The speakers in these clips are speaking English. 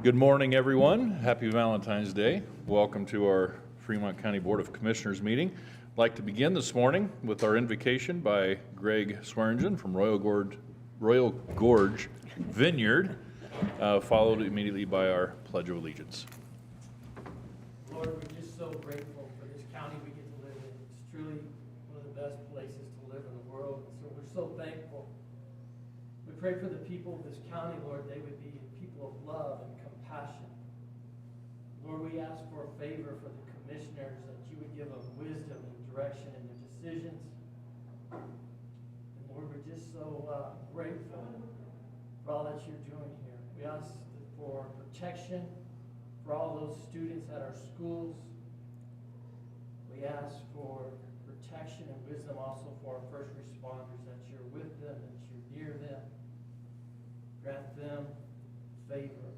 Good morning, everyone. Happy Valentine's Day. Welcome to our Fremont County Board of Commissioners meeting. I'd like to begin this morning with our invocation by Greg Swearingen from Royal Gorge Vineyard, followed immediately by our Pledge of Allegiance. Lord, we're just so grateful for this county we get to live in. It's truly one of the best places to live in the world, and so we're so thankful. We pray for the people of this county, Lord, they would be people of love and compassion. Lord, we ask for a favor for the commissioners, that you would give them wisdom and direction in their decisions. And Lord, we're just so grateful for all that you're doing here. We ask for protection for all those students at our schools. We ask for protection and wisdom also for our first responders, that you're with them, that you're near them. Grant them favor.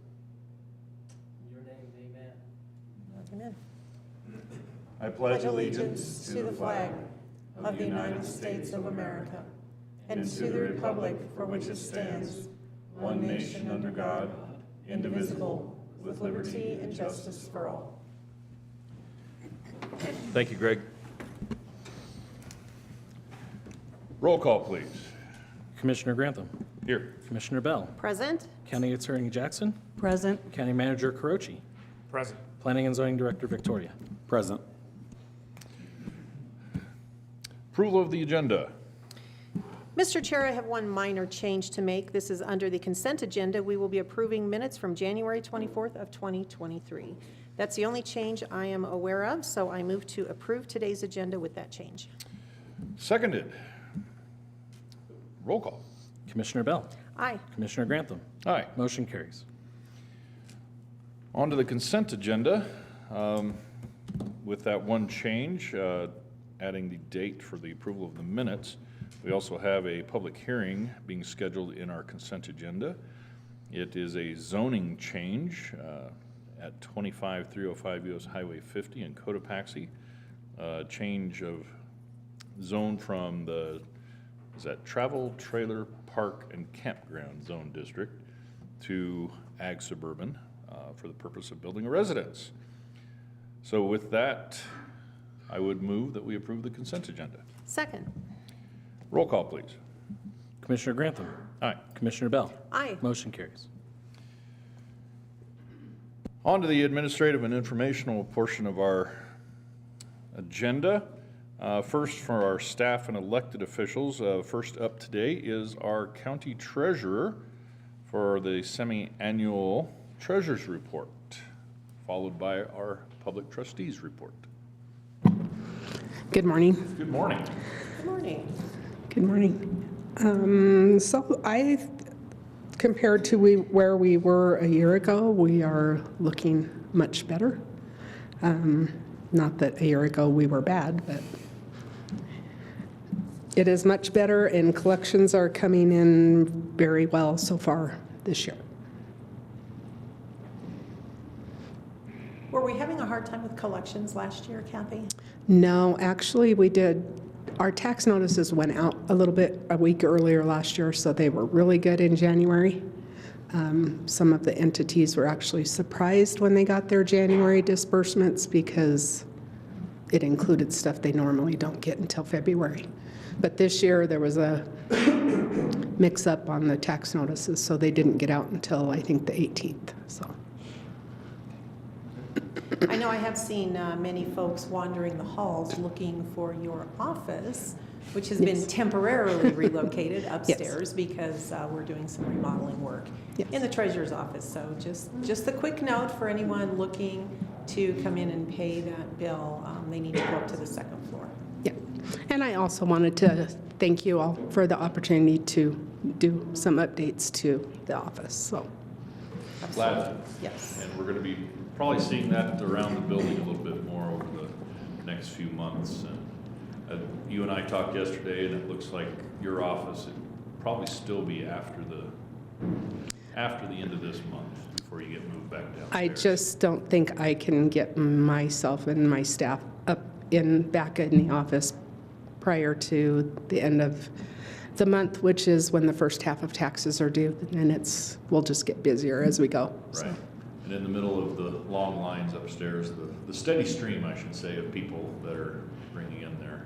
In your name, amen. Amen. I pledge allegiance to the flag of the United States of America and to the republic for which it stands, one nation under God, indivisible, with liberty and justice for all. Thank you, Greg. Roll call, please. Commissioner Grantham. Here. Commissioner Bell. Present. County Attorney Jackson. Present. County Manager Carochi. Present. Planning and Zoning Director Victoria. Present. Approval of the agenda. Mr. Chair, I have one minor change to make. This is under the consent agenda. We will be approving minutes from January 24th of 2023. That's the only change I am aware of, so I move to approve today's agenda with that change. Seconded. Roll call. Commissioner Bell. Aye. Commissioner Grantham. Aye. Motion carries. On to the consent agenda. With that one change, adding the date for the approval of the minutes, we also have a public hearing being scheduled in our consent agenda. It is a zoning change at 25305 US Highway 50 in Cotopaxi. Change of zone from the, is that Travel Trailer Park and Campground Zone District to Ag Suburban for the purpose of building a residence. So with that, I would move that we approve the consent agenda. Second. Roll call, please. Commissioner Grantham. Aye. Commissioner Bell. Aye. Motion carries. On to the administrative and informational portion of our agenda. First, for our staff and elected officials, first up today is our county treasurer for the semi-annual treasurer's report, followed by our public trustees report. Good morning. Good morning. Good morning. Good morning. So compared to where we were a year ago, we are looking much better. Not that a year ago we were bad, but it is much better, and collections are coming in very well so far this year. Were we having a hard time with collections last year, Kathy? No, actually we did. Our tax notices went out a little bit a week earlier last year, so they were really good in January. Some of the entities were actually surprised when they got their January disbursements because it included stuff they normally don't get until February. But this year there was a mix-up on the tax notices, so they didn't get out until I think the 18th. So. I know I have seen many folks wandering the halls looking for your office, which has been temporarily relocated upstairs because we're doing some remodeling work in the treasurer's office. So just a quick note for anyone looking to come in and pay that bill, they need to go up to the second floor. Yeah, and I also wanted to thank you all for the opportunity to do some updates to the office. So. Glad. Yes. And we're going to be probably seeing that around the building a little bit more over the next few months. And you and I talked yesterday, and it looks like your office would probably still be after the end of this month before you get moved back downstairs. I just don't think I can get myself and my staff back in the office prior to the end of the month, which is when the first half of taxes are due, and we'll just get busier as we go. so. Right. And in the middle of the long lines upstairs, the steady stream, I should say, of people that are bringing in their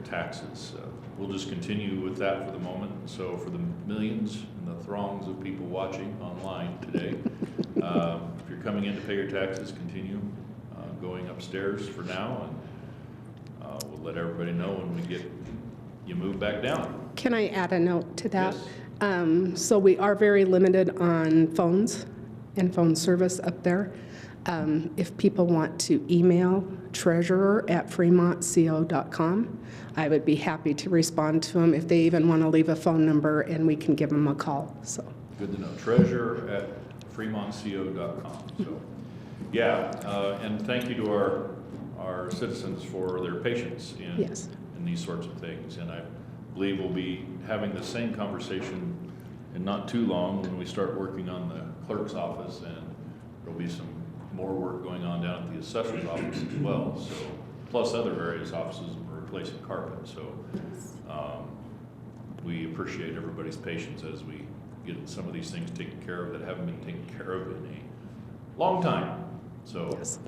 taxes. We'll just continue with that for the moment. So for the millions and the throngs of people watching online today, if you're coming in to pay your taxes, continue going upstairs for now, and we'll let everybody know when you move back down. Can I add a note to that? Yes. So we are very limited on phones and phone service up there. If people want to email treasurer@fremontco.com, I would be happy to respond to them if they even want to leave a phone number, and we can give them a call. So Good to know. treasurer@fremontco.com. So, yeah, and thank you to our citizens for their patience in Yes. these sorts of things. And I believe we'll be having the same conversation in not too long when we start working on the clerk's office, and there'll be some more work going on down at the assessor's office as well. So, plus other various offices, we're replacing carpet. So, we appreciate everybody's patience as we get some of these things taken care of that haven't been taken care of in a long time. So, Yes.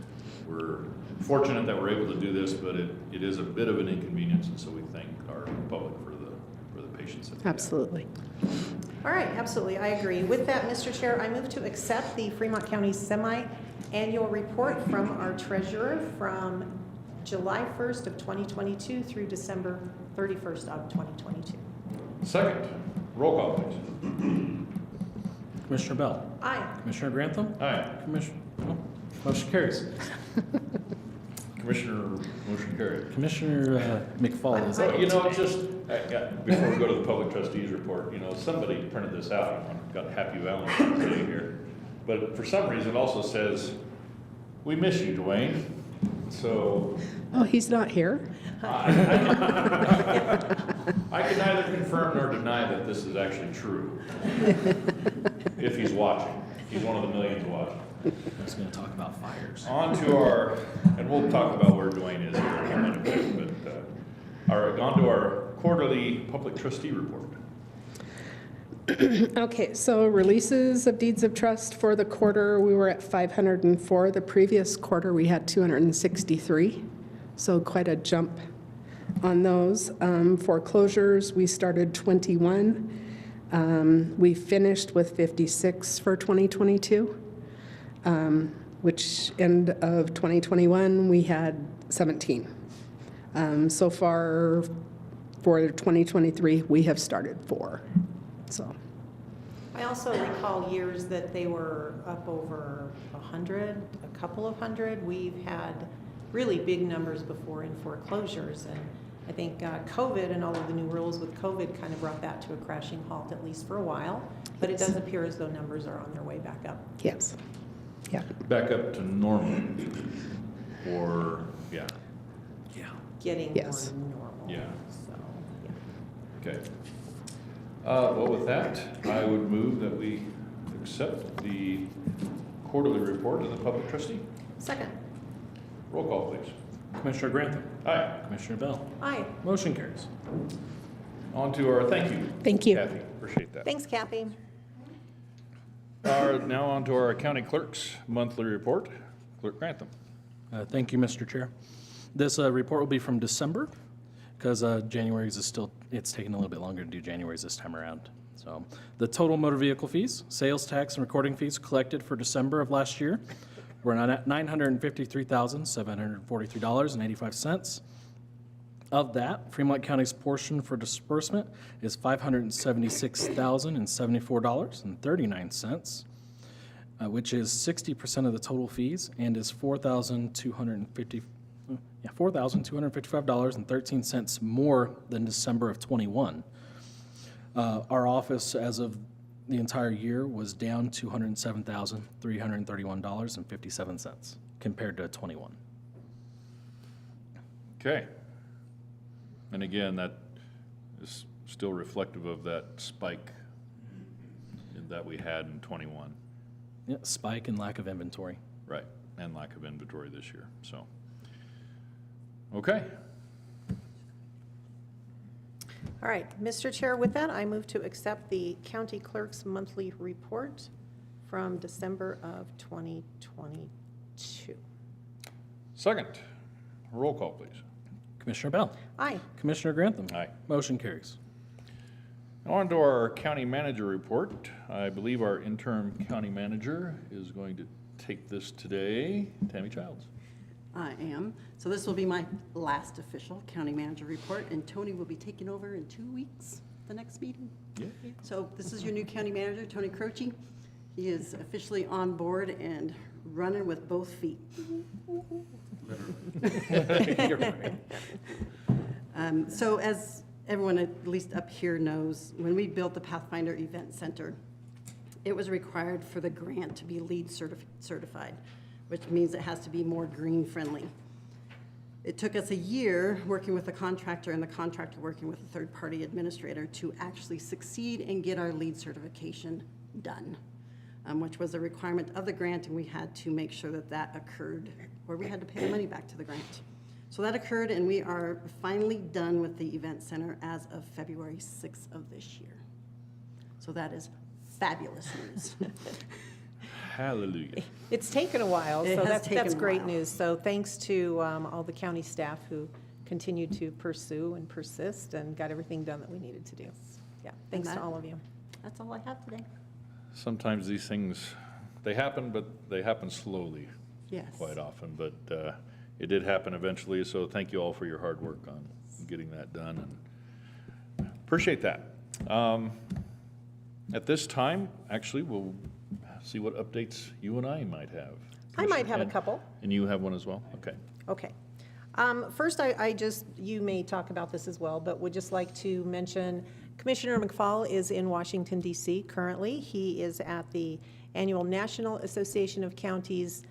we're fortunate that we're able to do this, but it is a bit of an inconvenience, and so we thank our public for the patience that they have. absolutely. All right, absolutely, I agree. With that, Mr. Chair, I move to accept the Fremont County semi-annual report from our treasurer from July 1st of 2022 through December 31st of 2022. Second, roll call, please. Commissioner Bell, Aye. Commissioner Grantham, Aye. Motion carries. Commissioner, motion carried. Commissioner McFall is So, out. you know, just, before we go to the public trustees report, somebody printed this out, I've got Happy Valentine's Day here. But for some reason, it also says, "We miss you, Dwayne." So, Oh, he's not here? I can neither confirm nor deny that this is actually true. If he's watching, he's one of the millions watching. I was going to talk about fires. On to and we'll talk about where Dwayne is here in a minute, but, on to our quarterly public trustee report. Okay, so releases of deeds of trust for the quarter, we were at 504. The previous quarter, we had 263, so quite a jump on those. Foreclosures, we started 21. We finished with 56 for 2022, which end of 2021, we had 17. So far for 2023, we have started 4. So, I also recall years that they were up over 100, a couple of hundred. We've had really big numbers before in foreclosures, and I think COVID and all of the new rules with COVID kind of brought that to a crashing halt, at least for a while. But it does appear as though numbers are on their way back up. yes. Yeah. Back up to normal, or, yeah, Getting Yes. more normal. Yeah. So, yeah. okay. Well, with that, I would move that we accept the quarterly report of the public trustee. Second. Roll call, please. Commissioner Grantham, Aye. Commissioner Bell, Aye. motion carries. On to our thank you. Thank you. Kathy, appreciate that. Thanks, Kathy. Now on to our county clerk's monthly report. Clerk Grantham. Thank you, Mr. Chair. This report will be from December, because January's is still, it's taking a little bit longer to do January's this time around. So the total motor vehicle fees, sales tax, and recording fees collected for December of last year were $953,743.85. Of that, Fremont County's portion for disbursement is $576,074.39, which is 60% of the total fees, and is $4,255.13 more than December of '21. Our office, as of the entire year, was down $207,331.57 compared to '21. Okay. And again, that is still reflective of that spike that we had in '21. Yeah, spike and lack of inventory. Right, and lack of inventory this year, so. Okay. All right, Mr. Chair, with that, I move to accept the county clerk's monthly report from December of 2022. Second, roll call, please. Commissioner Bell. Aye. Commissioner Grantham. Aye. Motion carries. On to our county manager report. I believe our interim county manager is going to take this today. Tammy Childs. I am. So this will be my last official county manager report, and Tony will be taking over in 2 weeks, the next meeting. Yeah. So this is your new county manager, Tony Croce. He is officially on board and running with both feet. You're right. So as everyone at least up here knows, when we built the Pathfinder Event Center, it was required for the grant to be LEED certified, which means it has to be more green friendly. It took us a year working with the contractor and the contractor working with a third-party administrator to actually succeed and get our LEED certification done, which was a requirement of the grant, and we had to make sure that that occurred, or we had to pay the money back to the grant. So that occurred, and we are finally done with the event center as of February 6th of this year. So that is fabulous news. Hallelujah. It's taken a while, It so has that's taken a great while. news. So thanks to all the county staff who continue to pursue and persist and got everything done that we needed to do. Yeah, thanks to that- all of you. That's all I have today. Sometimes these things, they happen, but they happen slowly Yes. quite often. But it did happen eventually, so thank you all for your hard work on getting that done, and appreciate that. At this time, actually, we'll see what updates you and I might have. I might have a And- couple. And you have one as well? Okay. Okay. First, I just, you may talk about this as well, but would just like to mention Commissioner McFall is in Washington, D.C. currently. He is at the annual National Association of Counties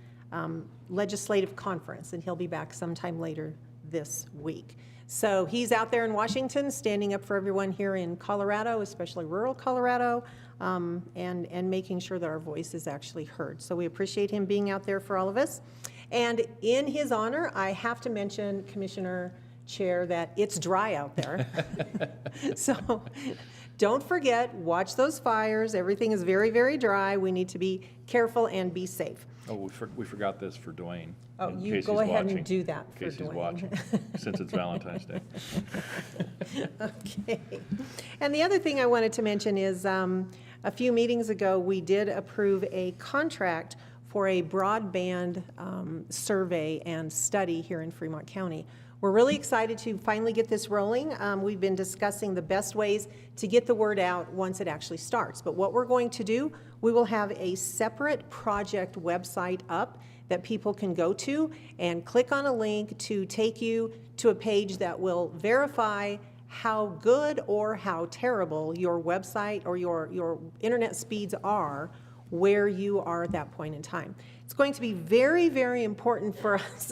Legislative Conference, and he'll be back sometime later this week. So he's out there in Washington, standing up for everyone here in Colorado, especially rural Colorado, and making sure that our voice is actually heard. So we appreciate him being out there for all of us. And in his honor, I have to mention, Commissioner Chair, that it's dry out there. So don't forget, watch those fires. Everything is very, very dry. We need to be careful and be safe. Oh, we forgot this for Dwayne. Oh, in you case go he's ahead and watching. do that for In case he's Dwayne. watching, since it's Valentine's Day. Okay. And the other thing I wanted to mention is a few meetings ago, we did approve a contract for a broadband survey and study here in Fremont County. We're really excited to finally get this rolling. We've been discussing the best ways to get the word out once it actually starts. But what we're going to do, we will have a separate project website up that people can go to and click on a link to take you to a page that will verify how good or how terrible your website or your internet speeds are where you are at that point in time. It's going to be very, very important for us,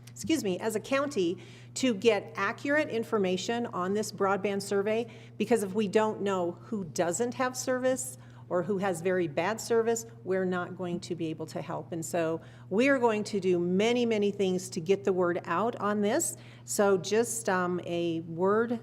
excuse me, as a county to get accurate information on this broadband survey, because if we don't know who doesn't have service or who has very bad service, we're not going to be able to help. And so we are going to do many, many things to get the word out on this. So just a word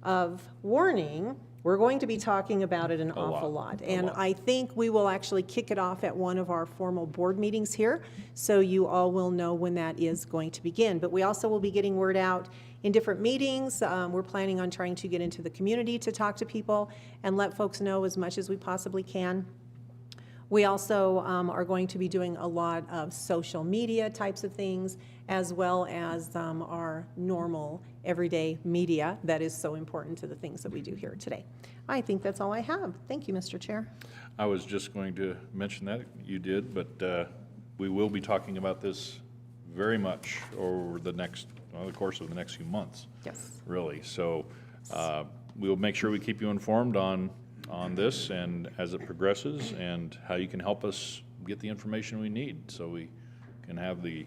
of warning, we're going to be talking about it an awful lot. And I think we will actually kick it off at one of our formal board meetings here, so you all will know when that is going to begin. But we also will be getting word out in different meetings. We're planning on trying to get into the community to talk to people and let folks know as much as we possibly can. We also are going to be doing a lot of social media types of things, as well as our normal everyday media that is so important to the things that we do here today. I think that's all I have. Thank you, Mr. Chair. I was just going to mention that, you did, but we will be talking about this very much over the course of the next few months. Yes. Really. So we will make sure we keep you informed on this and as it progresses, and how you can help us get the information we need so we can have the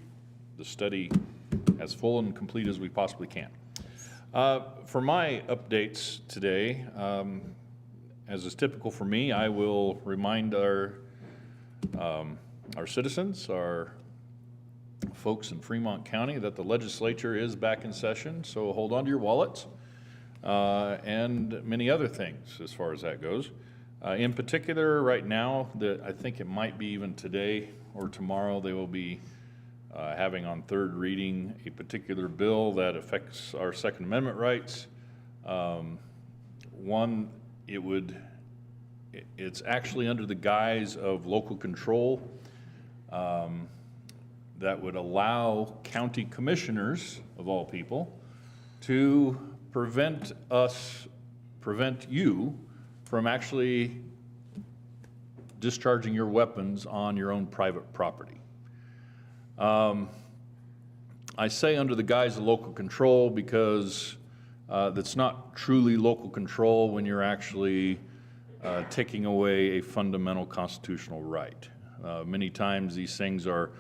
study as full and complete as we possibly can. For my updates today, as is typical for me, I will remind our citizens, our folks in Fremont County, that the legislature is back in session, so hold on to your wallets. and many other things as far as that goes. In particular, right now, I think it might be even today or tomorrow, they will be having on third reading a particular bill that affects our Second Amendment rights. One, it's actually under the guise of local control that would allow county commissioners, of all people, to prevent you from actually discharging your weapons on your own private property. I say under the guise of local control because that's not truly local control when you're actually taking away a fundamental constitutional right. Many times these things are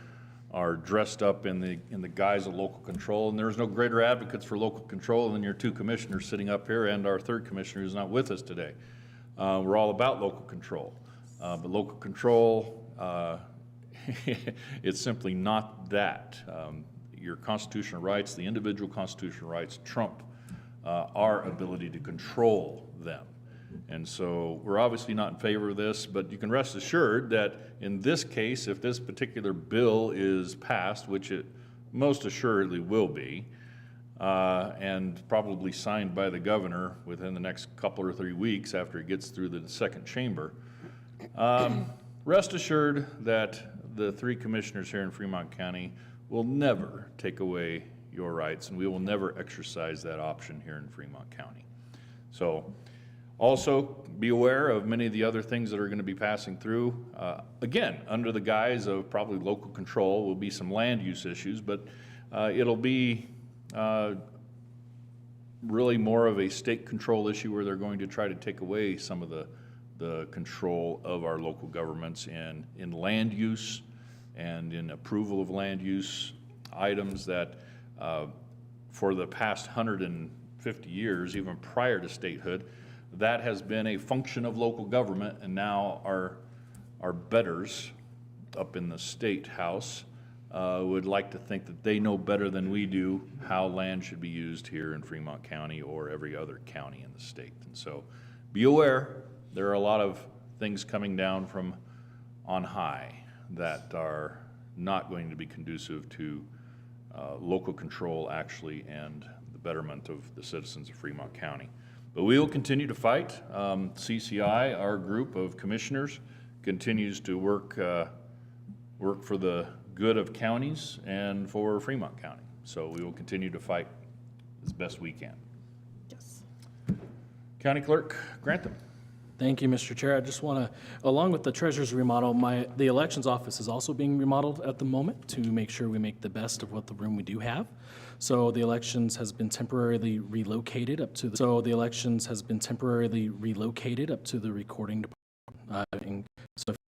dressed up in the guise of local control, and there's no greater advocates for local control than your two commissioners sitting up here and our third commissioner who's not with us today. We're all about local control, but local control, it's simply not that. Your constitutional rights, the individual constitutional rights, trump our ability to control them. And so we're obviously not in favor of this, but you can rest assured that in this case, if this particular bill is passed, which it most assuredly will be, and probably signed by the governor within the next couple or 3 weeks after it gets through the second chamber, rest assured that the three commissioners here in Fremont County will never take away your rights, and we will never exercise that option here in Fremont County. So also be aware of many of the other things that are going to be passing through. Again, under the guise of probably local control will be some land use issues, but it'll be really more of a state control issue where they're going to try to take away some of the control of our local governments in land use and in approval of land use items that for the past 150 years, even prior to statehood, that has been a function of local government, and now our betters up in the state house would like to think that they know better than we do how land should be used here in Fremont County or every other county in the state. And so be aware, there are a lot of things coming down from on high that are not going to be conducive to local control actually and the betterment of the citizens of Fremont County. But we will continue to fight. CCI, our group of commissioners, continues to work for the good of counties and for Fremont County. So we will continue to fight as best we can. Yes. County Clerk Grantham. Thank you, Mr. Chair. I just want to, along with the treasurer's remodel, the elections office is also being remodeled at the moment to make sure we make the best of what the room we do have. So the elections has been temporarily relocated up to the recording department. So if you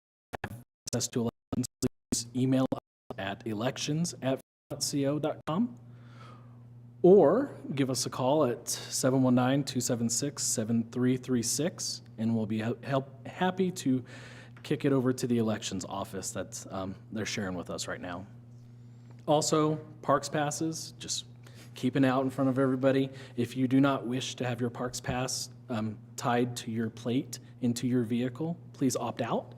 have access to elections, please email us at elections@co.com or give us a call at 719-276-7336, and we'll be happy to kick it over to the elections office that they're sharing with us right now. Also, parks passes, just keeping out in front of everybody. If you do not wish to have your parks pass tied to your plate into your vehicle, please opt out.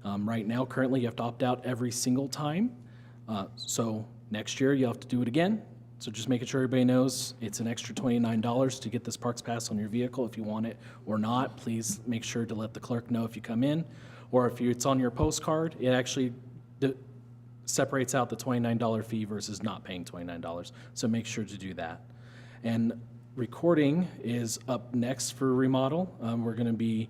Right now, currently, you have to opt out every single time. So next year, you'll have to do it again. So just making sure everybody knows it's an extra $29 to get this parks pass on your vehicle. If you want it or not, please make sure to let the clerk know if you come in. Or if it's on your postcard, it actually separates out the $29 fee versus not paying $29. So make sure to do that. And recording is up next for remodel. We're going to be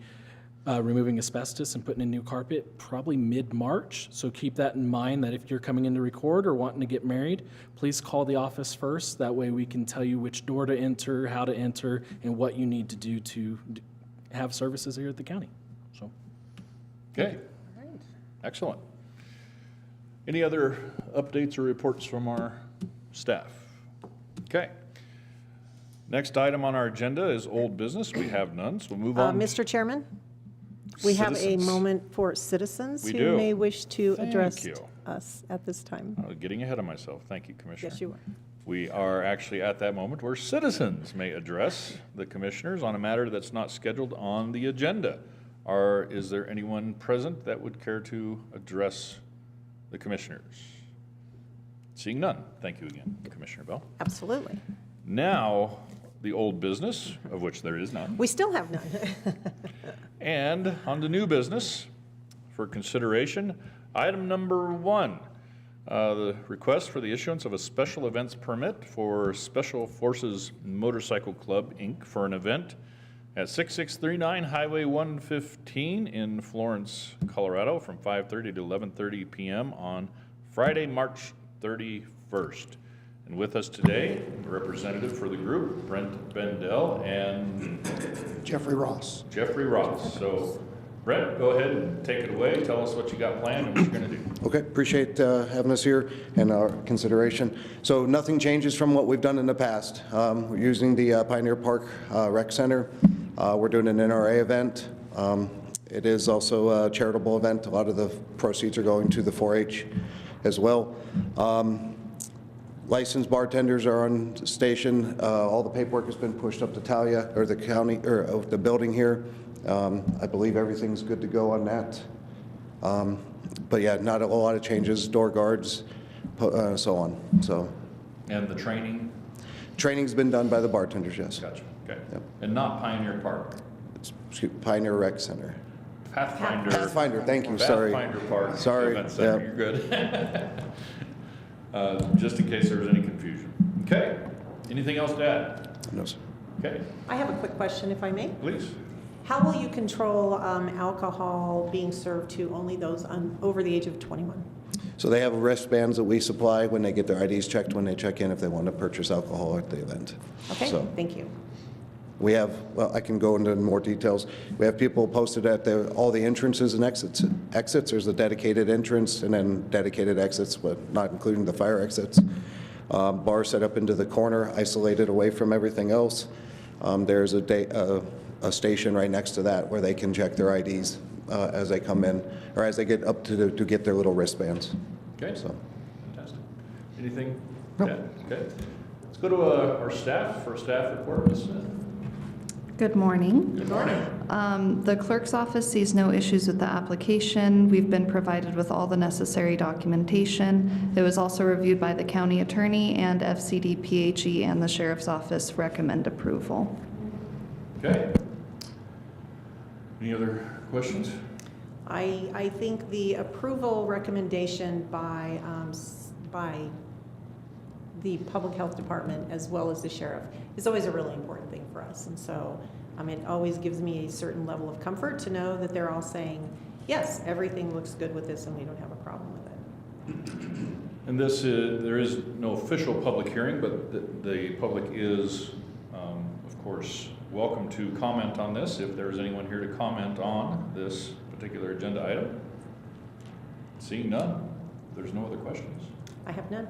removing asbestos and putting in new carpet probably mid-March. So keep that in mind, that if you're coming in to record or wanting to get married, please call the office first. That way we can tell you which door to enter, how to enter, and what you need to do to have services here at the county. So, Okay. Excellent. Any other updates or reports from our staff? Okay. Next item on our agenda is old business. We have none, so we'll move on. Mr. Chairman, we have a Citizens. moment for citizens We who do. may wish to Thank address you. us at this time. Getting ahead of myself. Thank you, Commissioner. Yes, you are. We are actually at that moment where citizens may address the commissioners on a matter that's not scheduled on the agenda. Is there anyone present that would care to address the commissioners? Seeing none, thank you again, Commissioner Bell. Absolutely. Now, the old business, of which there is none. We still have none. And on to new business for consideration. Item number 1, the request for the issuance of a special events permit for Special Forces Motorcycle Club, Inc. for an event at 6639 Highway 115 in Florence, Colorado from 5:30 to 11:30 p.m. on Friday, March 31st. And with us today, a representative for the group, Brent Bendel and Jeffrey Ross. Jeffrey Ross. So Brent, go ahead and take it away. Tell us what you got planned and what you're going to do. Okay, appreciate having us here and our consideration. So nothing changes from what we've done in the past. We're using the Pioneer Park Rec Center. We're doing an NRA event. It is also a charitable event. A lot of the proceeds are going to the 4-H as well. Licensed bartenders are on station. All the paperwork has been pushed up to Talia, or the county, or the building here. I believe everything's good to go on that. But yeah, not a lot of changes, door guards, so on. So And the training? training's been done by the bartenders, yes. Gotcha, okay. Yep. And not Pioneer Park? It's Pioneer Rec Center. Pathfinder. Pathfinder, thank you, sorry. Pathfinder Park. Sorry, Event Center, yeah. you're good. Just in case there was any confusion. Okay, anything else to add? No, sir. Okay, I have a quick question, if I may. please. How will you control alcohol being served to only those over the age of 21? So they have wristbands that we supply when they get their IDs checked when they check in if they want to purchase alcohol at the event. Okay, So thank you. we have, well, I can go into more details. We have people posted at all the entrances and exits. There's a dedicated entrance and then dedicated exits, but not including the fire exits. Bar set up into the corner, isolated away from everything else. There's a station right next to that where they can check their IDs as they come in, or as they get up to get their little wristbands. Okay, So, fantastic. Anything? No. Okay. Let's go to our staff for a staff report. Ms. Smith. Good morning. Good morning. The clerk's office sees no issues with the application. We've been provided with all the necessary documentation. It was also reviewed by the county attorney, and FCD, PHE, and the sheriff's office recommend approval. Okay. Any other questions? I think the approval recommendation by the Public Health Department as well as the sheriff is always a really important thing for us. And so it always gives me a certain level of comfort to know that they're all saying, yes, everything looks good with this and we don't have a problem with it. And this is, there is no official public hearing, but the public is, of course, welcome to comment on this if there's anyone here to comment on this particular agenda item. Seeing none, there's no other questions. I have none.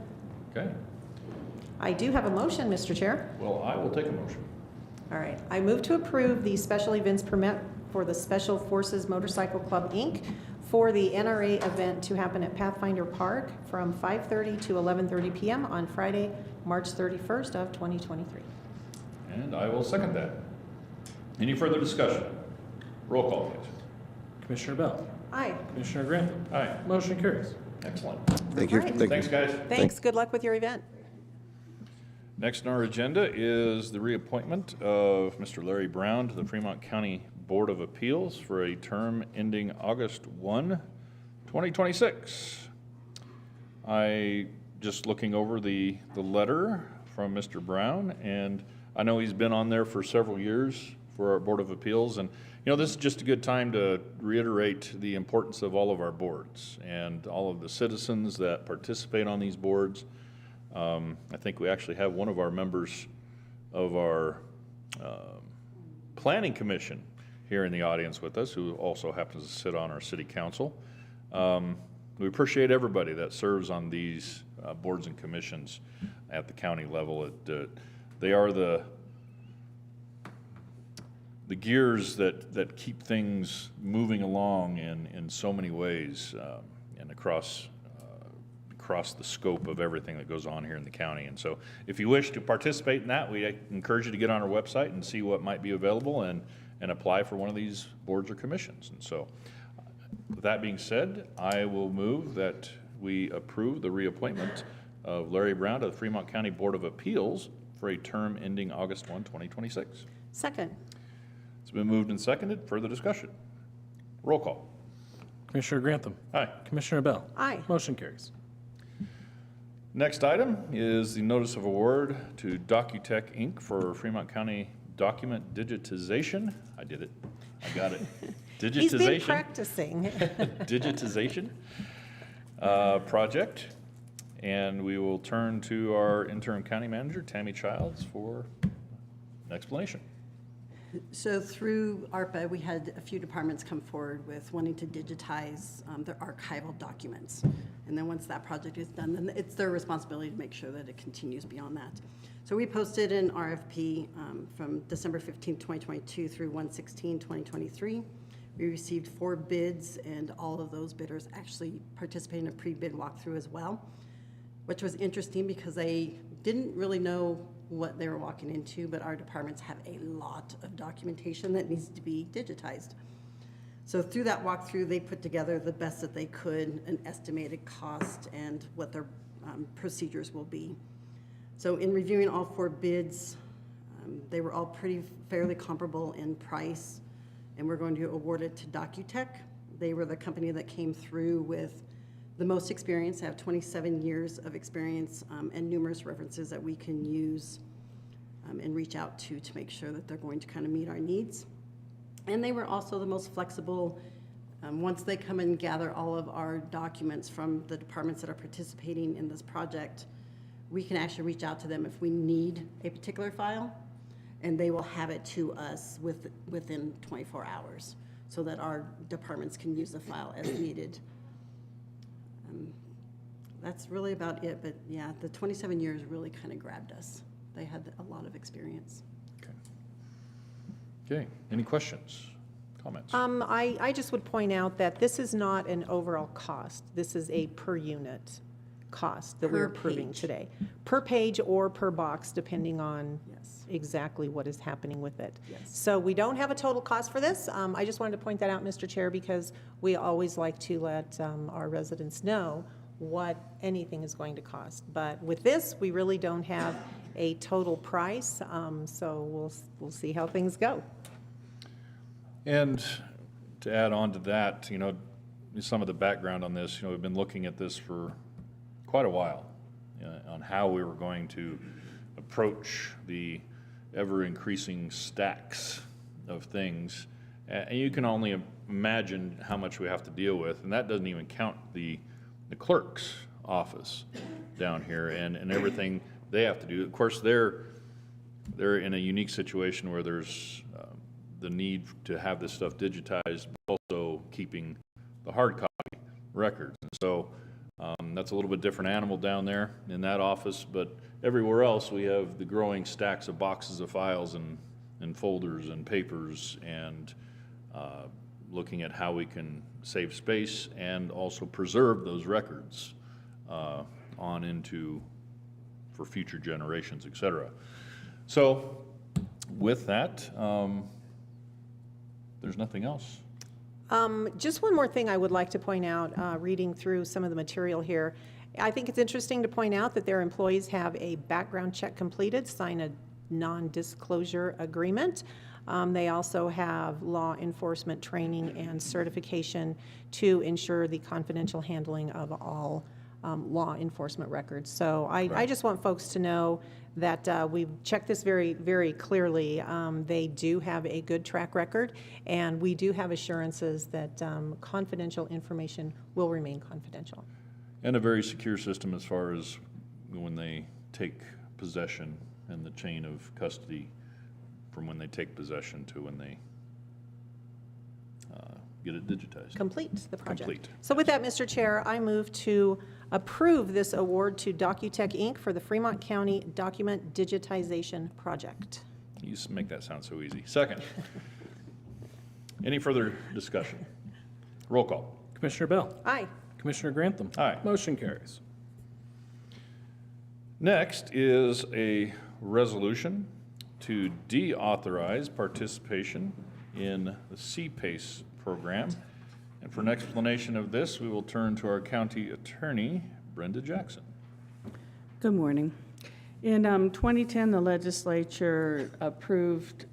Okay. I do have a motion, Mr. Chair. Well, I will take a motion. All right. I move to approve the special events permit for the Special Forces Motorcycle Club, Inc. for the NRA event to happen at Pathfinder Park from 5:30 to 11:30 p.m. on Friday, March 31st of 2023. And I will second that. Any further discussion? Roll call, please. Commissioner Bell. Aye. Commissioner Grantham. Aye. Motion carries. Excellent. thank you. All right. Thank you. Thanks, guys. Thanks. Good luck with your event. Next on our agenda is the reappointment of Mr. Larry Brown to the Fremont County Board of Appeals for a term ending August 1, 2026. I just looking over the letter from Mr. Brown, and I know he's been on there for several years for our Board of Appeals, and this is just a good time to reiterate the importance of all of our boards and all of the citizens that participate on these boards. I think we actually have one of our members of our Planning Commission here in the audience with us, who also happens to sit on our City Council. We appreciate everybody that serves on these boards and commissions at the county level. They are the gears that keep things moving along in so many ways and across across the scope of everything that goes on here in the county. And so if you wish to participate in that, we encourage you to get on our website and see what might be available and apply for one of these boards or commissions. And so with that being said, I will move that we approve the reappointment of Larry Brown to the Fremont County Board of Appeals for a term ending August 1, 2026. Second. It's been moved and seconded. Further discussion? Roll call. Commissioner Grantham. Aye. Commissioner Bell. Aye. Motion carries. Next item is the notice of award to DocuTech, Inc. for Fremont County document digitization. I did it. I got it. Digitization. He's been practicing. Digitization project. And we will turn to our interim county manager, Tammy Childs, for an explanation. So through ARPA, we had a few departments come forward with wanting to digitize their archival documents. And then once that project is done, then it's their responsibility to make sure that it continues beyond that. So we posted an RFP from December 15, 2022 through 1/16/2023. We received 4 bids, and all of those bidders actually participated in a pre-bid walkthrough as well, which was interesting because they didn't really know what they were walking into, but our departments have a lot of documentation that needs to be digitized. So through that walkthrough, they put together the best that they could, an estimated cost and what their procedures will be. So in reviewing all 4 bids, they were all fairly comparable in price, and we're going to award it to DocuTech. They were the company that came through with the most experience. They have 27 years of experience and numerous references that we can use and reach out to make sure that they're going to kind of meet our needs. And they were also the most flexible. Once they come and gather all of our documents from the departments that are participating in this project, we can actually reach out to them if we need a particular file, and they will have it to us within 24 hours so that our departments can use the file as needed. That's really about it, but yeah, the 27 years really kind of grabbed us. They had a lot of experience. Okay. Any questions, comments? I just would point out that this is not an overall cost. This is a per unit cost that we're Per approving page. today. Per page or per box, depending on Yes. exactly what is happening with it. Yes. So we don't have a total cost for this. I just wanted to point that out, Mr. Chair, because we always like to let our residents know what anything is going to cost. But with this, we really don't have a total price, so we'll see how things go. And to add on to that, you know, some of the background on this, you know, we've been looking at this for quite a while on how we were going to approach the ever-increasing stacks of things. And you can only imagine how much we have to deal with, and that doesn't even count the clerk's office down here and everything they have to do. Of course, they're in a unique situation where there's the need to have this stuff digitized, but also keeping the hard copy records. And so that's a little bit different animal down there in that office, but everywhere else we have the growing stacks of boxes of files and folders and papers, and looking at how we can save space and also preserve those records on into for future generations, et cetera. So with that, there's nothing else. Just one more thing I would like to point out, reading through some of the material here. I think it's interesting to point out that their employees have a background check completed, sign a non-disclosure agreement. They also have law enforcement training and certification to ensure the confidential handling of all law enforcement records. So I just want folks to know that we've checked this very, very clearly. They do have a good track record, and we do have assurances that confidential information will remain confidential. And a very secure system as far as when they take possession and the chain of custody from when they take possession to when they get it digitized. Complete the project. Complete. So with that, Mr. Chair, I move to approve this award to DocuTech, Inc. for the Fremont County Document Digitization Project. You just make that sound so easy. Second. Any further discussion? Roll call. Commissioner Bell. Aye. Commissioner Grantham. Aye. Motion carries. Next is a resolution to deauthorize participation in the CPACE program. And for an explanation of this, we will turn to our county attorney, Brenda Jackson. Good morning. In 2010, the legislature approved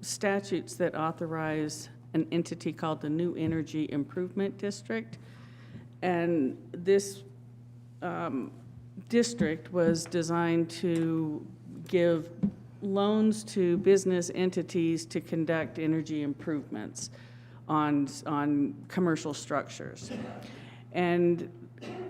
statutes that authorize an entity called the New Energy Improvement District. And this district was designed to give loans to business entities to conduct energy improvements on commercial structures. And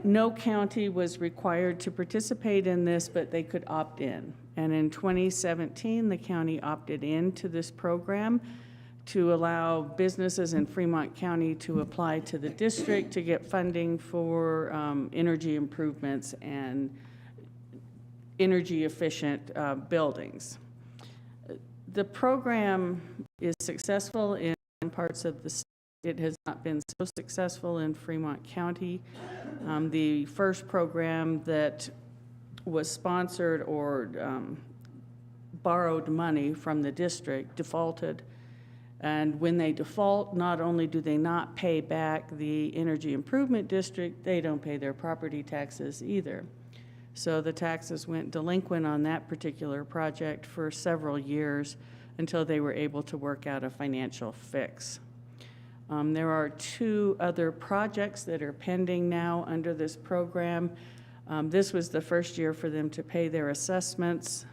no county was required to participate in this, but they could opt in. And in 2017, the county opted into this program to allow businesses in Fremont County to apply to the district to get funding for energy improvements and energy efficient buildings. The program is successful in parts of the state. It has not been so successful in Fremont County. The first program that was sponsored or borrowed money from the district defaulted. And when they default, not only do they not pay back the Energy Improvement District, they don't pay their property taxes either. So the taxes went delinquent on that particular project for several years until they were able to work out a financial fix. There are 2 other projects that are pending now under this program. This was the first year for them to pay their assessments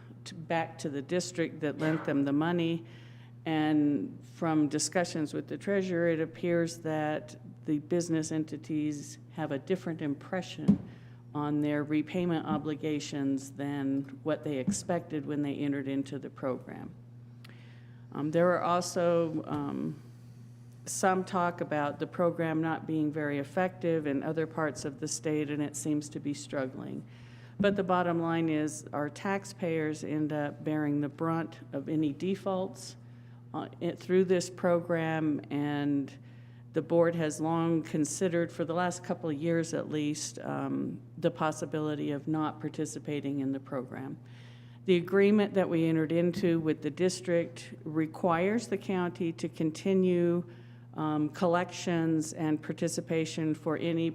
back to the district that lent them the money. And from discussions with the treasurer, it appears that the business entities have a different impression on their repayment obligations than what they expected when they entered into the program. There are also some talk about the program not being very effective in other parts of the state, and it seems to be struggling. But the bottom line is our taxpayers end up bearing the brunt of any defaults through this program, and the board has long considered, for the last couple of years at least, the possibility of not participating in the program. The agreement that we entered into with the district requires the county to continue collections and participation for any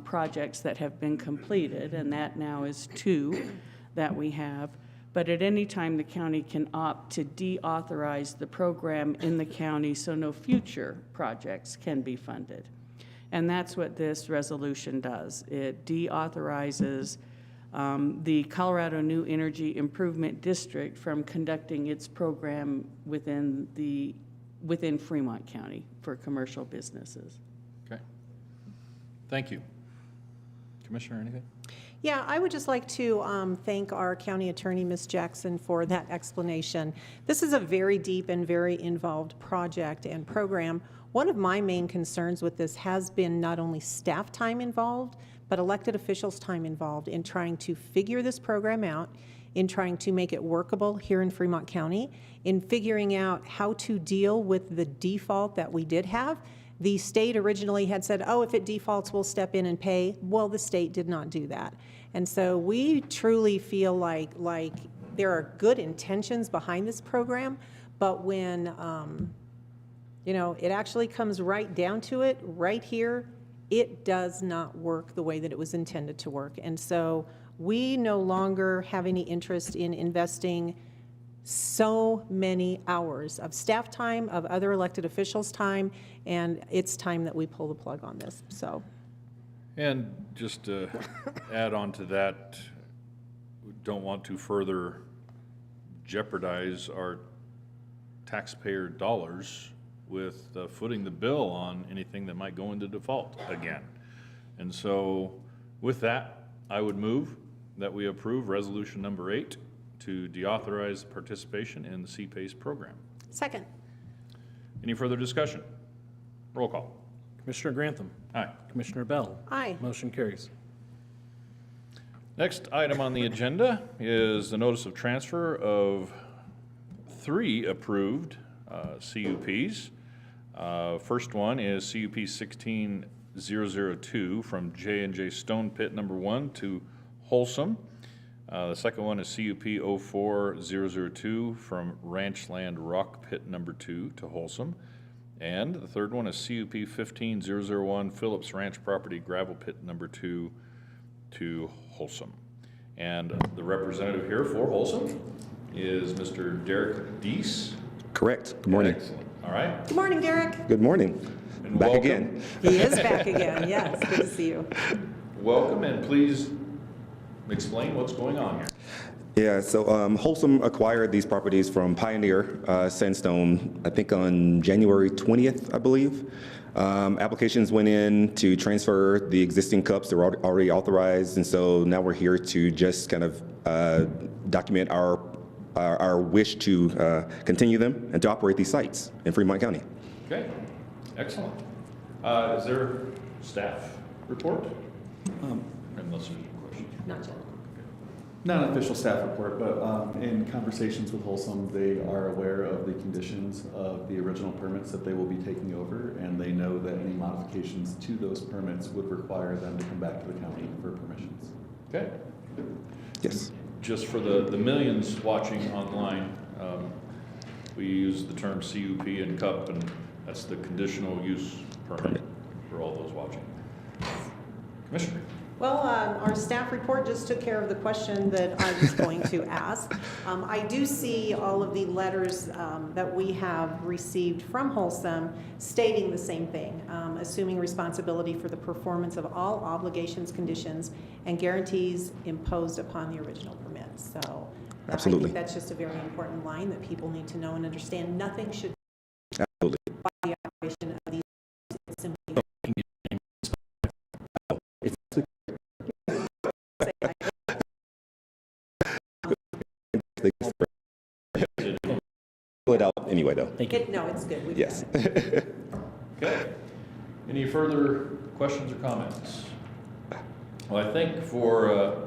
projects that have been completed, and that now is 2 that we have. But at any time, the county can opt to deauthorize the program in the county so no future projects can be funded. And that's what this resolution does. It deauthorizes the Colorado New Energy Improvement District from conducting its program within Fremont County for commercial businesses. Okay. Thank you. Commissioner, anything? Yeah, I would just like to thank our county attorney, Ms. Jackson, for that explanation. This is a very deep and very involved project and program. One of my main concerns with this has been not only staff time involved, but elected officials' time involved in trying to figure this program out, in trying to make it workable here in Fremont County, in figuring out how to deal with the default that we did have. The state originally had said, oh, if it defaults, we'll step in and pay. Well, the state did not do that. And so we truly feel like there are good intentions behind this program, but when, it actually comes right down to it, right here, it does not work the way that it was intended to work. And so we no longer have any interest in investing so many hours of staff time, of other elected officials' time, and it's time that we pull the plug on this. So, and just to add on to that, we don't want to further jeopardize our taxpayer dollars with footing the bill on anything that might go into default again. And so with that, I would move that we approve resolution number 8 to deauthorize participation in the CPACE program. second. Any further discussion? Roll call. Commissioner Grantham. Aye. Commissioner Bell. Aye. Motion carries. Next item on the agenda is the notice of transfer of 3 approved CUPs. First one is CUP 16002 from J&J Stone Pit number 1 to Wholesome. The second one is CUP 04002 from Ranchland Rock Pit Number 2 to Wholesome. And the third one is CUP 15001 Phillips Ranch Property Gravel Pit Number 2 to Wholesome. And the representative here for Wholesome is Mr. Derek Deese. Correct. Good morning. Excellent. All right. Good morning, Derek. Good morning. And Back welcome. again. He is back again, yes, good to see you. Welcome, and please explain what's going on here. Yeah, so Wholesome acquired these properties from Pioneer Sandstone, I think on January 20th, I believe. Applications went in to transfer the existing cups. They're already authorized, and so now we're here to just kind of document our wish to continue them and to operate these sites in Fremont County. Okay, excellent. Is there staff report? Unless there's a question. Not yet. Not an official staff report, but in conversations with Wholesome, they are aware of the conditions of the original permits that they will be taking over, and they know that any modifications to those permits would require them to come back to the county for permissions. Okay. Yes. Just for the millions watching online, we use the term CUP and CUP, and that's the conditional use permit for all those watching. Commissioner. Well, our staff report just took care of the question that I was going to ask. I do see all of the letters that we have received from Wholesome stating the same thing, assuming responsibility for the performance of all obligations, conditions, and guarantees imposed upon the original permit. So Absolutely. I think that's just a very important line that people need to know and understand. Nothing should Absolutely. by the operation of these. It's simply Pull it out anyway, though. no, it's good. We've Yes. got it. Okay. Any further questions or comments? Well, I think for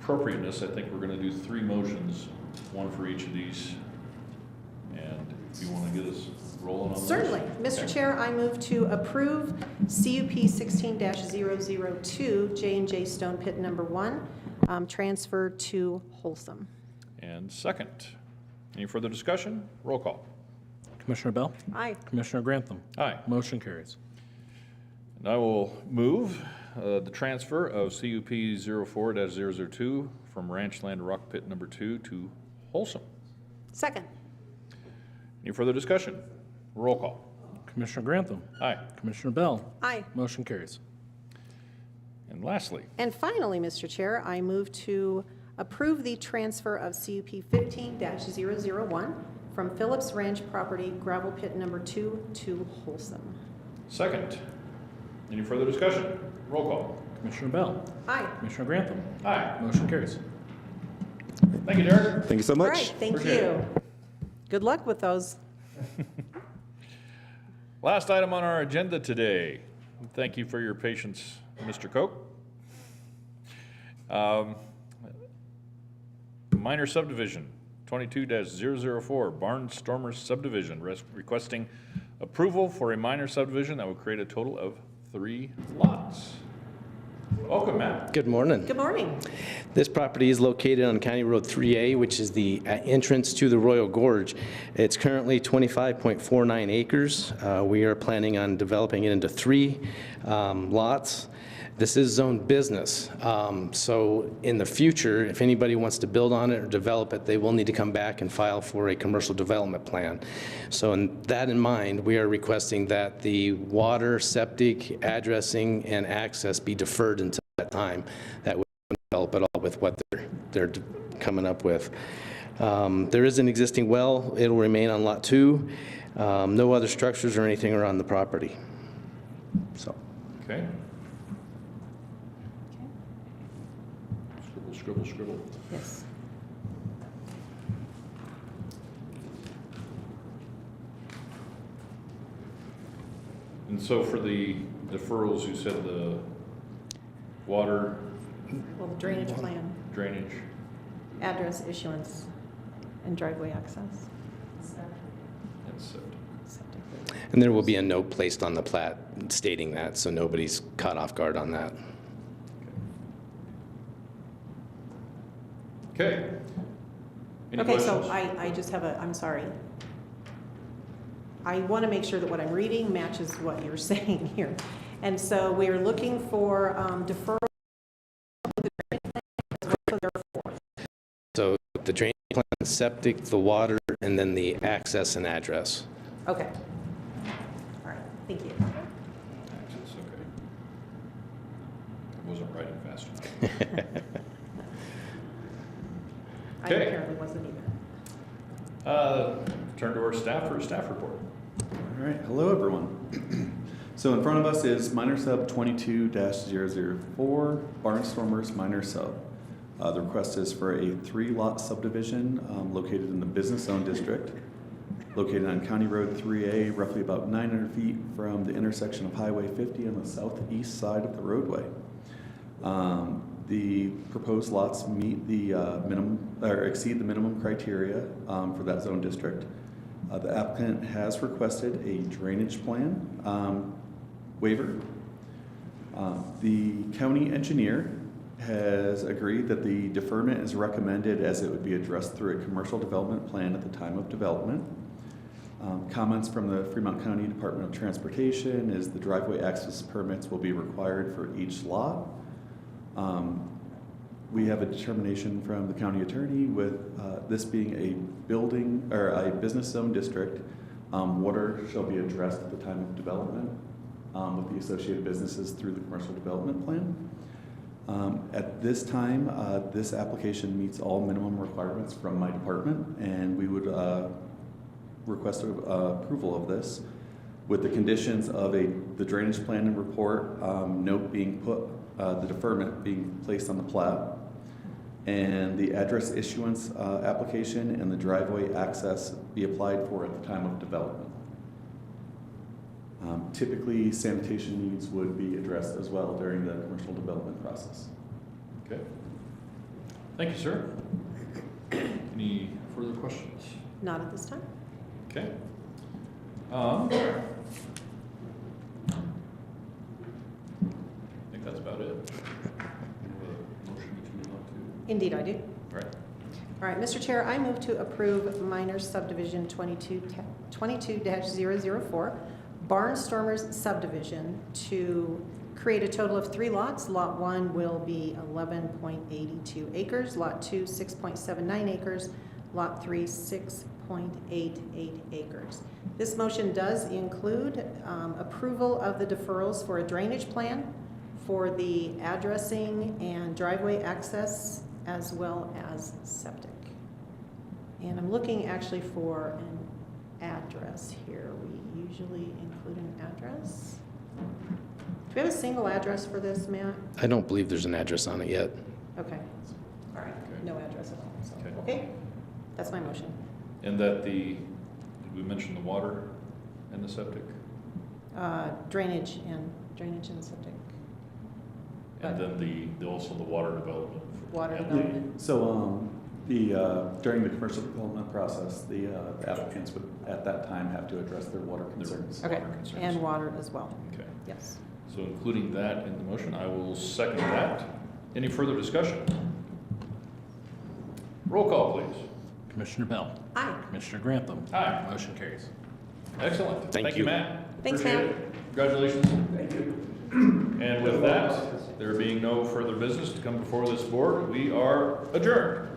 appropriateness, I think we're going to do 3 motions, one for each of these. And if you want to get us rolling on those. Certainly. Mr. Okay. Chair, I move to approve CUP 16-002, J&J Stone Pit Number 1, transfer to Wholesome. And second. Any further discussion? Roll call. Commissioner Bell? Aye. Commissioner Grantham? Aye. Motion carries. And I will move the transfer of CUP 04-002 from Ranchland Rock Pit Number 2 to Wholesome. Second. Any further discussion? Roll call. Commissioner Grantham? Aye. Commissioner Bell? Aye. Motion carries. And lastly, And finally, Mr. Chair, I move to approve the transfer of CUP 15-001 from Phillips Ranch Property Gravel Pit Number 2 to Wholesome. second. Any further discussion? Roll call. Commissioner Bell? Aye. Commissioner Grantham? Aye. Motion carries. Thank you, Derek. Thank you so All much. right, thank Appreciate you. Good luck with those. Last item on our agenda today. Thank you for your patience, Mr. Koch. Minor subdivision, 22-004, Barnstormers subdivision, requesting approval for a minor subdivision that will create a total of 3 lots. Welcome, Matt. Good morning. Good morning. This property is located on County Road 3A, which is the entrance to the Royal Gorge. It's currently 25.49 acres. We are planning on developing it into 3 lots. This is zoned business, so in the future, if anybody wants to build on it or develop it, they will need to come back and file for a commercial development plan. So in that in mind, we are requesting that the water, septic, addressing, and access be deferred until that time. That would develop it all with what they're coming up with. There is an existing well. It'll remain on Lot 2. No other structures or anything are on the property. So. Okay. Scribble, scribble. Yes. And so for the deferrals, you said the water, Well, the drainage plan, drainage, address issuance, and driveway access. and septic. Septic. And there will be a note placed on the plat stating that, so nobody's caught off guard on that. Okay. Any Okay, questions? so I just have I'm sorry. I want to make sure that what I'm reading matches what you're saying here. And so we are looking for deferral. So the drainage plan, the septic, the water, and then the access and address. Okay. All right, thank you. Access, okay. I wasn't writing fast enough. I Okay. apparently wasn't either. Turn to our staff for a staff report. All right, hello everyone. So in front of us is minor sub 22-004, Barnstormers minor sub. The request is for a 3-lot subdivision located in the business zone district, located on County Road 3A, roughly about 900 feet from the intersection of Highway 50 on the southeast side of the roadway. The proposed lots meet the minimum, or exceed the minimum criteria for that zone district. The applicant has requested a drainage plan waiver. The county engineer has agreed that the deferment is recommended as it would be addressed through a commercial development plan at the time of development. Comments from the Fremont County Department of Transportation is the driveway access permits will be required for each lot. We have a determination from the county attorney with this being a building or a business zone district. Water shall be addressed at the time of development with the associated businesses through the commercial development plan. At this time, this application meets all minimum requirements from my department, and we would request approval of this with the conditions of the drainage plan and report note being put, the deferment being placed on the plat, and the address issuance application and the driveway access be applied for at the time of development. Typically, sanitation needs would be addressed as well during the commercial development process. Okay. Thank you, sir. Any further questions? Not at this time. Okay. I think that's about it. Motion to move on to. Indeed, I do. All right. All right, Mr. Chair, I move to approve minor subdivision 22-004, Barnstormers subdivision, to create a total of 3 lots. Lot 1 will be 11.82 acres, Lot 2, 6.79 acres, Lot 3, 6.88 acres. This motion does include approval of the deferrals for a drainage plan, for the addressing and driveway access, as well as septic. And I'm looking actually for an address here. We usually include an address. Do we have a single address for this, Matt? I don't believe there's an address on it yet. Okay. All right, Okay. no address at all. So, Okay. okay, that's my motion. And that did we mention the water and the septic? Drainage and septic. And then also the water development. Water and development. So during the commercial development process, the applicants would at that time have to address their water concerns. Okay, water concerns. and water as well. Okay. Yes. So including that in the motion, I will second that. Any further discussion? Roll call, please. Commissioner Bell. Aye. Commissioner Grantham. Aye. Motion carries. Excellent. Thank you, you. Matt. Thanks, Appreciate Matt. it. Congratulations. Thank you. And with that, there being no further business to come before this board, we are adjourned.